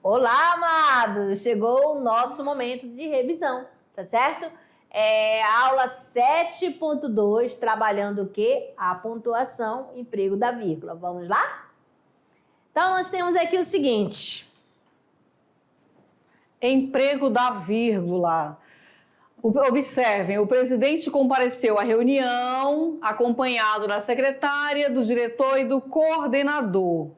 Olá, amados! Chegou o nosso momento de revisão, tá certo? Aula 7.2, trabalhando o quê? A pontuação, emprego da vírgula. Vamos lá? Então, nós temos aqui o seguinte. Emprego da vírgula. Observem, o presidente compareceu à reunião, acompanhado da secretária, do diretor e do coordenador.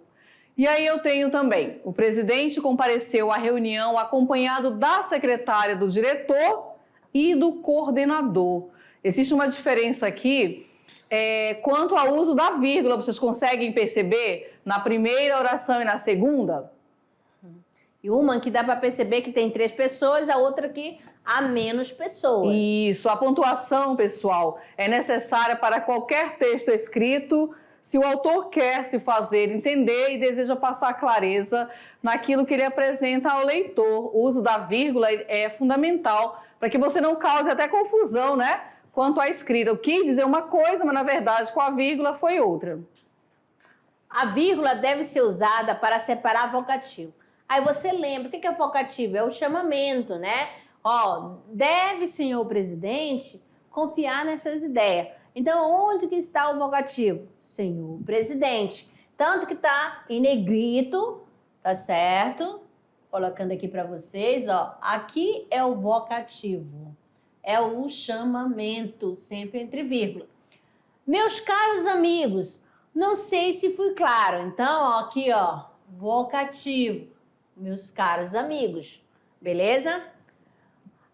E aí eu tenho também, o presidente compareceu à reunião acompanhado da secretária, do diretor e do coordenador. Existe uma diferença aqui quanto ao uso da vírgula. Vocês conseguem perceber na primeira oração e na segunda? E uma que dá para perceber que tem 3 pessoas, a outra que há menos pessoas. Isso, a pontuação, pessoal, é necessária para qualquer texto escrito, se o autor quer se fazer entender e deseja passar clareza naquilo que ele apresenta ao leitor. O uso da vírgula é fundamental para que você não cause até confusão, né? Quanto à escrita. Eu quis dizer uma coisa, mas na verdade com a vírgula foi outra. A vírgula deve ser usada para separar vocativo. Aí você lembra, o que é vocativo? É o chamamento, né? Deve, senhor presidente, confiar nessas ideias. Então, onde que está o vocativo? Senhor presidente. Tanto que está em negrito, tá certo? Colocando aqui para vocês, aqui é o vocativo. É o chamamento, sempre entre vírgula. Meus caros amigos, não sei se fui claro. Então, aqui, vocativo. Meus caros amigos, beleza?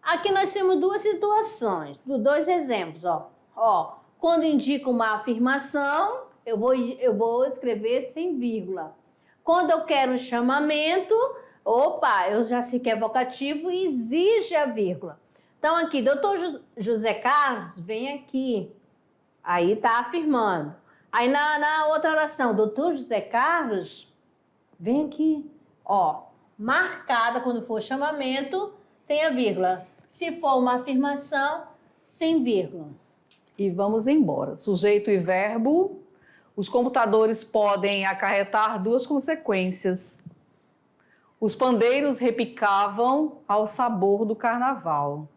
Aqui nós temos 2 situações, 2 exemplos, quando indica uma afirmação, eu vou escrever sem vírgula. Quando eu quero um chamamento, eu já sei que é vocativo e exige a vírgula. Então aqui, doutor José Carlos, vem aqui. Aí está afirmando. Aí na outra oração, doutor José Carlos, vem aqui. Marcada quando for chamamento, tem a vírgula. Se for uma afirmação, sem vírgula. E vamos embora. Sujeito e verbo. Os computadores podem acarretar 2 consequências. Os pandeiros repicavam ao sabor do carnaval.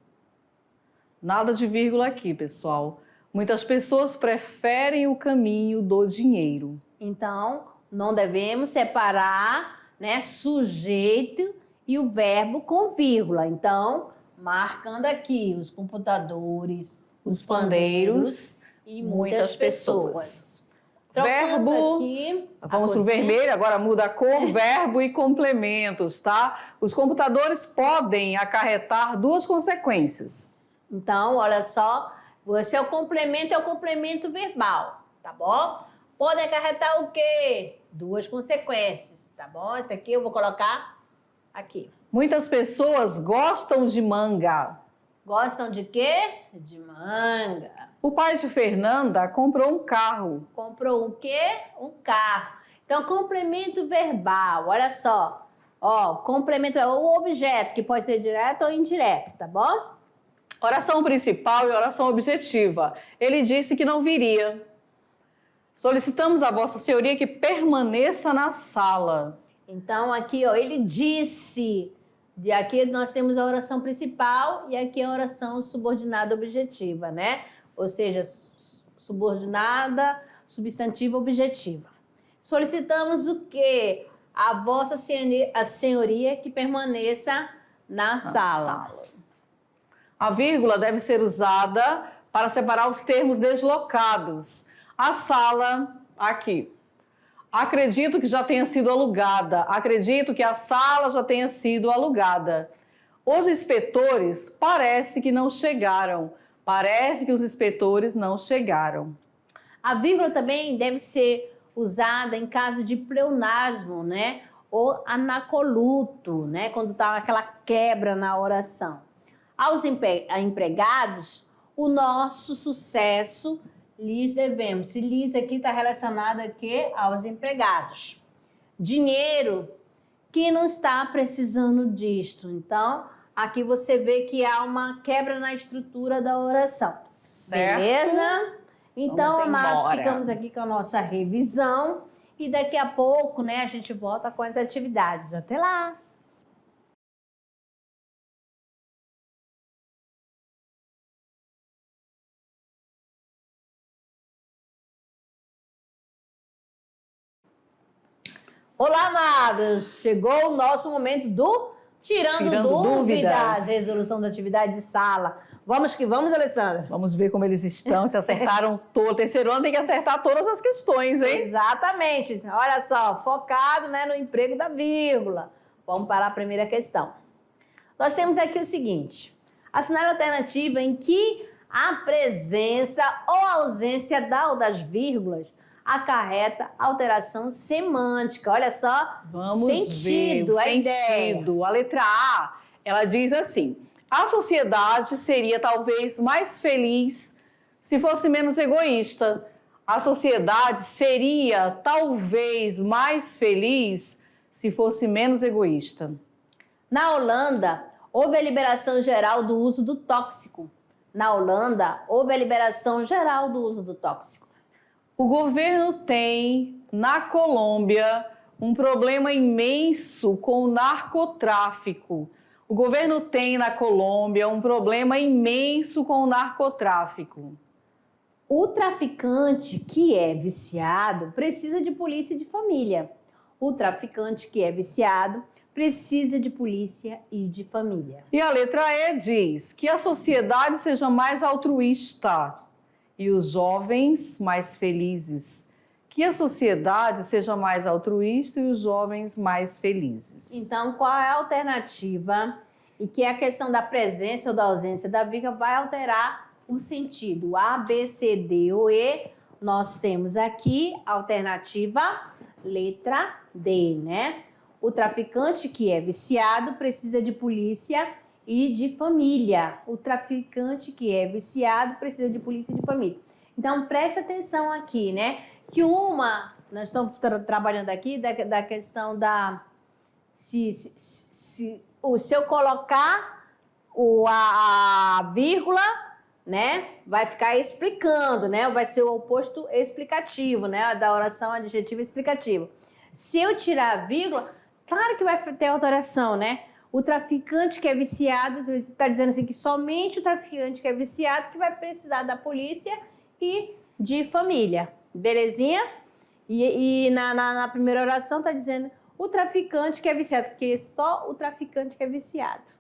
Nada de vírgula aqui, pessoal. Muitas pessoas preferem o caminho do dinheiro. Então, não devemos separar, né, sujeito e o verbo com vírgula. Então, marcando aqui os computadores, os pandeiros e muitas pessoas. Verbo, aqui, vamos para o vermelho, agora muda a cor, verbo e complementos, tá? Os computadores podem acarretar 2 consequências. Então, olha só, é o complemento verbal, tá bom? Pode acarretar o quê? 2 consequências, tá bom? Esse aqui eu vou colocar aqui. Muitas pessoas gostam de manga. Gostam de quê? De manga. O pai de Fernanda comprou um carro. Comprou o quê? Um carro. Então, complemento verbal, olha só. Complemento é o objeto, que pode ser direto ou indireto, tá bom? Oração principal e oração objetiva. Ele disse que não viria. Solicitamos a Vossa Senhoria que permaneça na sala. Então, aqui, ele disse. E aqui nós temos a oração principal e aqui a oração subordinada objetiva, né? Ou seja, subordinada, substantiva, objetiva. Solicitamos o quê? A Vossa Senhoria que permaneça na sala. A vírgula deve ser usada para separar os termos deslocados. A sala, aqui. Acredito que já tenha sido alugada. Acredito que a sala já tenha sido alugada. Os inspetores parece que não chegaram. Parece que os inspetores não chegaram. A vírgula também deve ser usada em caso de pleonasmo, né? Ou anacoluto, né? Quando está aquela quebra na oração. Aos empregados, o nosso sucesso lhes devemos. Se lhes aqui está relacionado aqui aos empregados. Dinheiro que não está precisando disto. Então, aqui você vê que há uma quebra na estrutura da oração. Certo? Beleza? Então, amados, ficamos aqui com a nossa revisão. E daqui a pouco, né, a gente volta com as atividades. Até lá! Olá, amados! Chegou o nosso momento do Tirando Dúvidas. Resolução da atividade de sala. Vamos que vamos, Alessandra? Vamos ver como eles estão, se acertaram todo. Terceiro ano tem que acertar todas as questões, hein? Exatamente. Olha só, focado, né, no emprego da vírgula. Vamos para a primeira questão. Nós temos aqui o seguinte. Assinale a alternativa em que a presença ou ausência da ou das vírgulas acarreta alteração semântica. Olha só, Vamos sentido, ver, a ideia. sentido. A letra A, ela diz assim: a sociedade seria talvez mais feliz se fosse menos egoísta. A sociedade seria talvez mais feliz se fosse menos egoísta. Na Holanda, houve a liberação geral do uso do tóxico. Na Holanda, houve a liberação geral do uso do tóxico. O governo tem, na Colômbia, um problema imenso com o narcotráfico. O governo tem, na Colômbia, um problema imenso com o narcotráfico. O traficante que é viciado precisa de polícia e de família. O traficante que é viciado precisa de polícia e de família. E a letra E diz que a sociedade seja mais altruísta e os jovens mais felizes. Que a sociedade seja mais altruísta e os jovens mais felizes. Então, qual é a alternativa? E que a questão da presença ou da ausência da vírgula vai alterar o sentido. A, B, C, D ou E. Nós temos aqui a alternativa letra D, né? O traficante que é viciado precisa de polícia e de família. O traficante que é viciado precisa de polícia e de família. Então, presta atenção aqui, né? Que nós estamos trabalhando aqui da questão da... Se eu colocar a vírgula, né? Vai ficar explicando, né? Vai ser o oposto explicativo, né? Da oração adjetiva explicativa. Se eu tirar a vírgula, claro que vai ter alteração, né? O traficante que é viciado, está dizendo assim que somente o traficante que é viciado que vai precisar da polícia e de família. Belezinha? E na primeira oração está dizendo o traficante que é viciado, porque só o traficante que é viciado.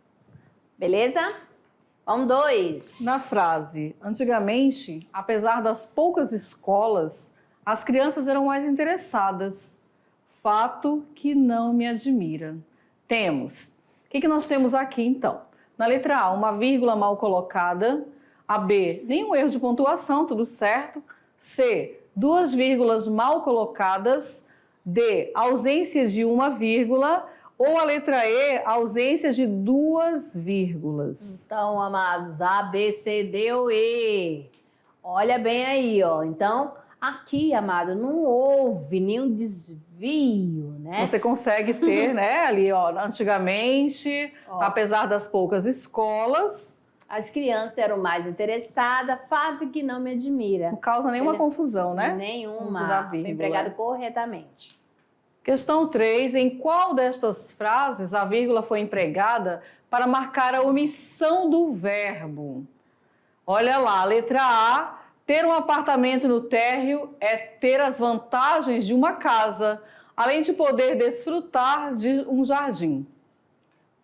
Beleza? Vamos 2. Na frase, antigamente, apesar das poucas escolas, as crianças eram mais interessadas. Fato que não me admira. Temos. O que nós temos aqui, então? Na letra A, uma vírgula mal colocada. A B, nenhum erro de pontuação, tudo certo. C, duas vírgulas mal colocadas. D, ausência de uma vírgula. Ou a letra E, ausência de duas vírgulas. Então, amados, A, B, C, D ou E. Olha bem aí, ó. Então, aqui, amado, não houve nenhum desvio, né? Você consegue ter, né, ali, ó, antigamente, apesar das poucas escolas, as crianças eram mais interessadas, fato que não me admira. Não causa nenhuma confusão, né? Nenhuma. Foi empregado corretamente. Questão 3. Em qual destas frases a vírgula foi empregada para marcar a omissão do verbo? Olha lá, letra A. Ter um apartamento no térreo é ter as vantagens de uma casa, além de poder desfrutar de um jardim.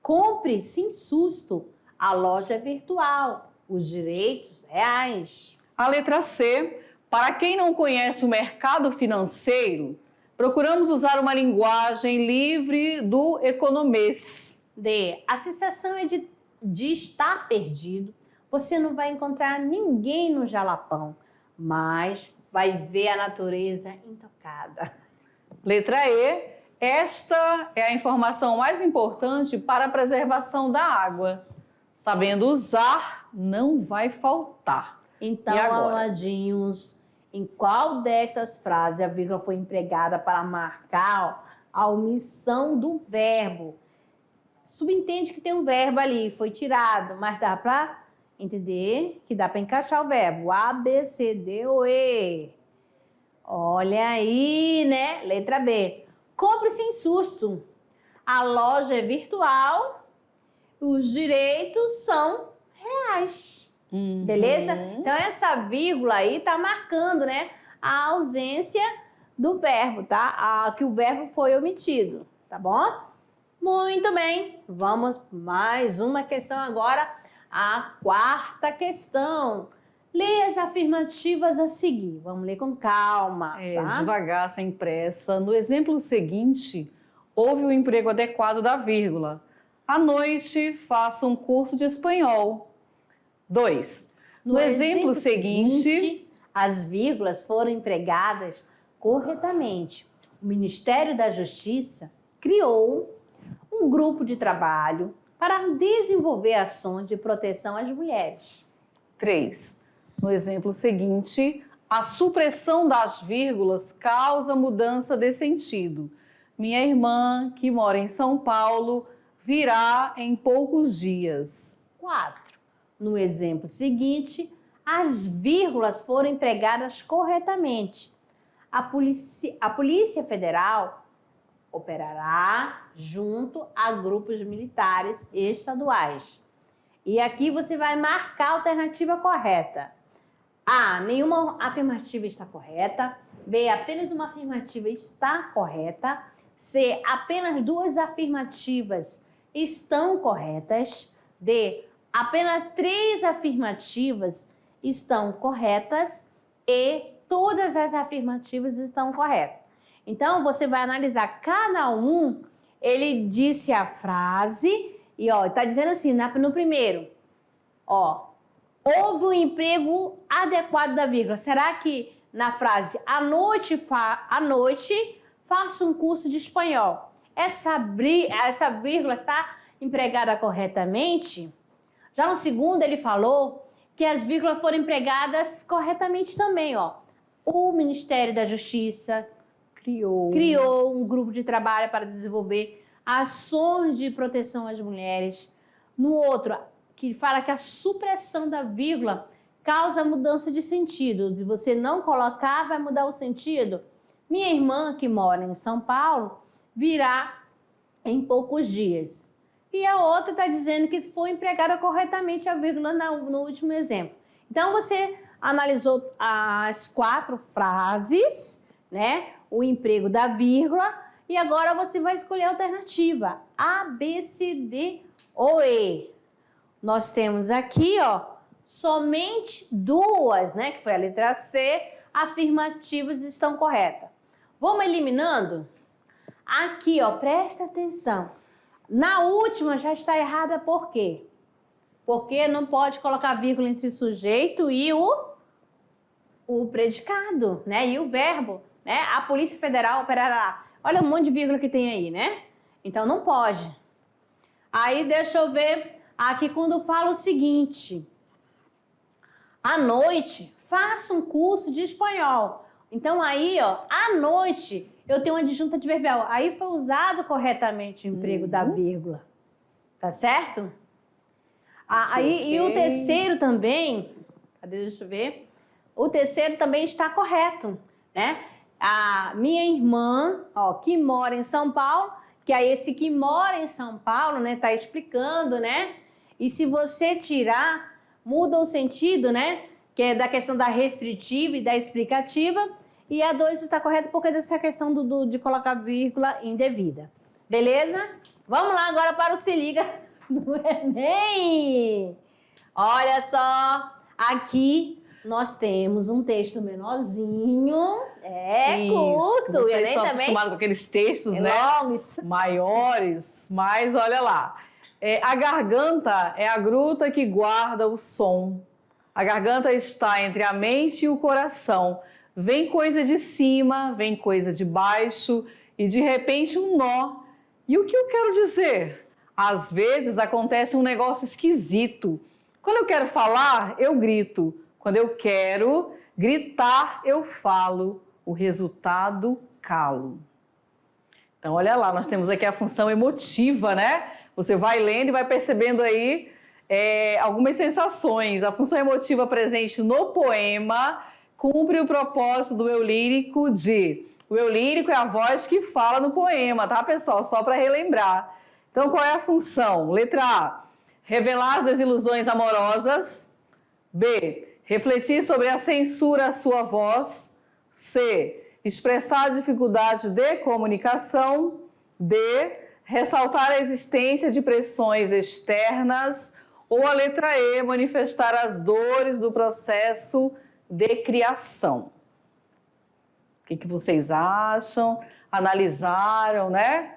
Compre sem susto a loja virtual, os direitos reais. A letra C. Para quem não conhece o mercado financeiro, procuramos usar uma linguagem livre do economês. D. A sensação é de estar perdido. Você não vai encontrar ninguém no Jalapão, mas vai ver a natureza intocada. Letra E. Esta é a informação mais importante para a preservação da água. Sabendo usar, não vai faltar. Então, amadinhos, em qual dessas frases a vírgula foi empregada para marcar a omissão do verbo? Subentende que tem um verbo ali, foi tirado, mas dá para entender que dá para encaixar o verbo A, B, C, D ou E. Olha aí, né? Letra B. Compre sem susto. A loja é virtual, os direitos são reais. Beleza? Então, essa vírgula aí tá marcando, né, a ausência do verbo, tá? Que o verbo foi omitido, tá bom? Muito bem, vamos mais uma questão agora, a quarta questão. Leia as afirmativas a seguir, vamos ler com calma, tá? Devagar, sem pressa. No exemplo seguinte, houve o emprego adequado da vírgula. À noite, faça um curso de espanhol. 2. No exemplo seguinte, as vírgulas foram empregadas corretamente. O Ministério da Justiça criou um grupo de trabalho para desenvolver ações de proteção às mulheres. 3. No exemplo seguinte, a supressão das vírgulas causa mudança de sentido. Minha irmã, que mora em São Paulo, virá em poucos dias. 4. No exemplo seguinte, as vírgulas foram empregadas corretamente. A Polícia Federal operará junto a grupos militares estaduais. E aqui você vai marcar a alternativa correta. A, nenhuma afirmativa está correta. B, apenas uma afirmativa está correta. C, apenas 2 afirmativas estão corretas. D, apenas 3 afirmativas estão corretas. E todas as afirmativas estão corretas. Então, você vai analisar cada um. Ele disse a frase e, está dizendo assim, no primeiro, houve um emprego adequado da vírgula. Será que na frase à noite faça um curso de espanhol? Essa vírgula está empregada corretamente? Já no segundo ele falou que as vírgulas foram empregadas corretamente também, O Ministério da Justiça criou um grupo de trabalho para desenvolver ações de proteção às mulheres. No outro, que fala que a supressão da vírgula causa mudança de sentido. Se você não colocar, vai mudar o sentido. Minha irmã, que mora em São Paulo, virá em poucos dias. E a outra está dizendo que foi empregada corretamente a vírgula no último exemplo. Então, você analisou as 4 frases, né? O emprego da vírgula, e agora você vai escolher a alternativa A, B, C, D ou E. Nós temos aqui, somente 2, né, que foi a letra C, afirmativas estão corretas. Vamos eliminando? Aqui, presta atenção. Na última já está errada por quê? Porque não pode colocar vírgula entre o sujeito e o predicado, né, e o verbo. Né? A Polícia Federal operará. Olha um monte de vírgula que tem aí, né? Então, não pode. Aí, deixa eu ver aqui quando fala o seguinte. À noite, faça um curso de espanhol. Então, aí, à noite, eu tenho uma adjunta adverbial. Aí foi usado corretamente o emprego da vírgula. Tá certo? Aí, e o terceiro também, deixa eu ver. O terceiro também está correto, né? A minha irmã, que mora em São Paulo, que é esse que mora em São Paulo, né, tá explicando, né? E se você tirar, muda o sentido, né? Que é da questão da restritiva e da explicativa. E a 2 está correta porque dessa questão de colocar vírgula indevida. Beleza? Vamos lá agora para o Se Liga do Enem. Olha só, aqui nós temos um texto menorzinho, curto. Vocês estão acostumados com aqueles textos, né? Longos. Maiores, mas olha lá. A garganta é a gruta que guarda o som. A garganta está entre a mente e o coração. Vem coisa de cima, vem coisa de baixo e de repente um nó. E o que eu quero dizer? Às vezes acontece um negócio esquisito. Quando eu quero falar, eu grito. Quando eu quero gritar, eu falo. O resultado, calo. Então, olha lá, nós temos aqui a função emotiva, né? Você vai lendo e vai percebendo aí algumas sensações. A função emotiva presente no poema cumpre o propósito do eu lírico de... O eu lírico é a voz que fala no poema, tá, pessoal? Só para relembrar. Então, qual é a função? Letra A, revelar as desilusões amorosas. B, refletir sobre a censura à sua voz. C, expressar a dificuldade de comunicação. D, ressaltar a existência de pressões externas. Ou a letra E, manifestar as dores do processo de criação. O que vocês acham? Analisaram, né?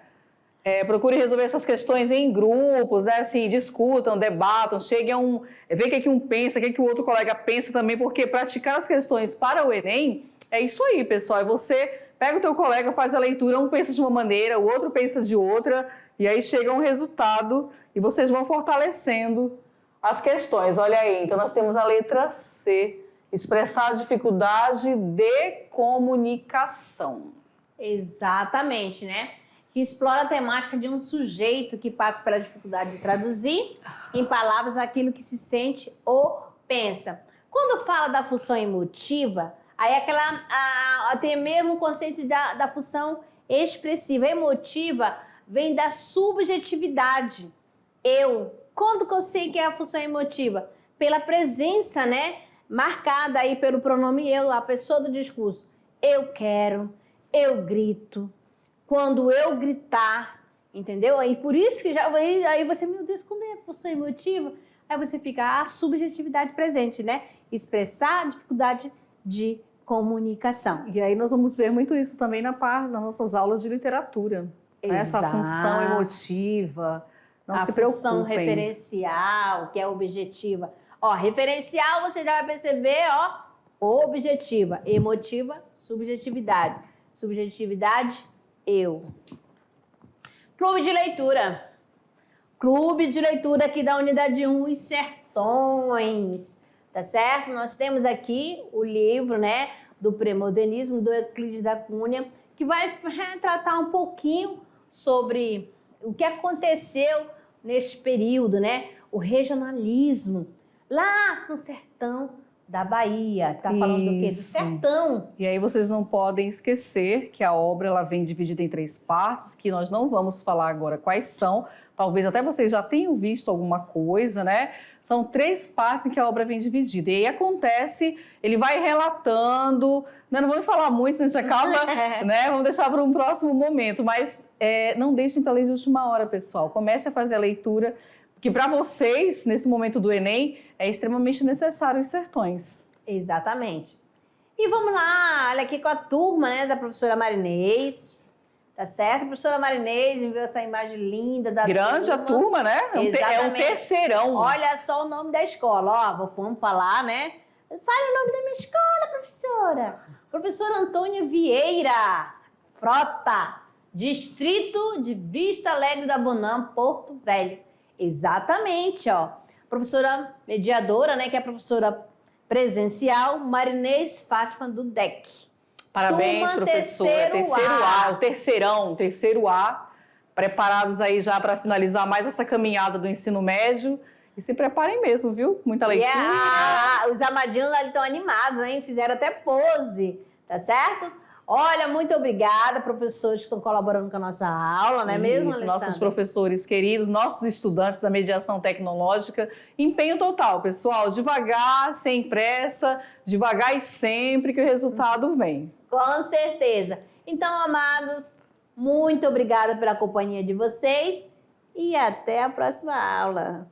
Procure resolver essas questões em grupos, né? Assim, discutam, debatam, cheguem a ver o que um pensa, o que o outro colega pensa também, porque praticar as questões para o Enem é isso aí, pessoal. É você pega o teu colega, faz a leitura, um pensa de uma maneira, o outro pensa de outra, e aí chega um resultado e vocês vão fortalecendo as questões. Olha aí, então nós temos a letra C, expressar a dificuldade de comunicação. Exatamente, né? Que explora a temática de um sujeito que passa pela dificuldade de traduzir em palavras aquilo que se sente ou pensa. Quando fala da função emotiva, aí tem mesmo o conceito da função expressiva. A emotiva vem da subjetividade. Quando que eu sei que é a função emotiva? Pela presença, né? Marcada aí pelo pronome eu, a pessoa do discurso. Eu quero, eu grito. Quando eu gritar, entendeu? Aí por isso que aí você, meu Deus, quando é a função emotiva? Aí você fica a subjetividade presente, né? Expressar a dificuldade de comunicação. E aí nós vamos ver muito isso também nas nossas aulas de literatura. Essa função emotiva, não se preocupem. A função referencial, que é objetiva. Ó, referencial você já vai perceber, ó, objetiva, emotiva, subjetividade. Subjetividade, eu. Clube de leitura. Clube de leitura aqui da unidade 1, Os Sertões. Tá certo? Nós temos aqui o livro, né, do pré-modernismo, do Euclides da Cunha, que vai retratar um pouquinho sobre o que aconteceu neste período, né? O regionalismo, lá no sertão da Bahia. Tá falando do quê? Do sertão. E aí vocês não podem esquecer que a obra ela vem dividida em 3 partes, que nós não vamos falar agora quais são. Talvez até vocês já tenham visto alguma coisa, né? São 3 partes em que a obra vem dividida. E aí acontece, ele vai relatando, né? Não vamos falar muito, senão a gente acaba, né? Vamos deixar para um próximo momento. Mas não deixem para ler de última hora, pessoal. Comece a fazer a leitura, porque para vocês, nesse momento do Enem, é extremamente necessário os sertões. Exatamente. E vamos lá, olha aqui com a turma, né, da professora Marinês. Tá certo? A professora Marinês enviou essa imagem linda da grande turma. A turma, né? É um terceirão. Olha só o nome da escola, ó, vamos falar, né? Fale o nome da minha escola, professora. Professora Antônia Vieira Frota, Distrito de Vista Alegre da Bonã, Porto Velho. Exatamente, ó. Professora mediadora, né, que é a professora presencial, Marinês Fátima do DEC. Parabéns, professora. Terceiro A, o terceiro A, preparados aí já para finalizar mais essa caminhada do ensino médio. E se preparem mesmo, viu? Muita leitura. Os amadinhos ali estão animados, hein? Fizeram até pose, tá certo? Olha, muito obrigada, professores que estão colaborando com a nossa aula, não é mesmo, Alessandra? Nossos professores queridos, nossos estudantes da mediação tecnológica. Empenho total, pessoal. Devagar, sem pressa, devagar e sempre que o resultado vem. Com certeza. Então, amados, muito obrigada pela companhia de vocês e até a próxima aula.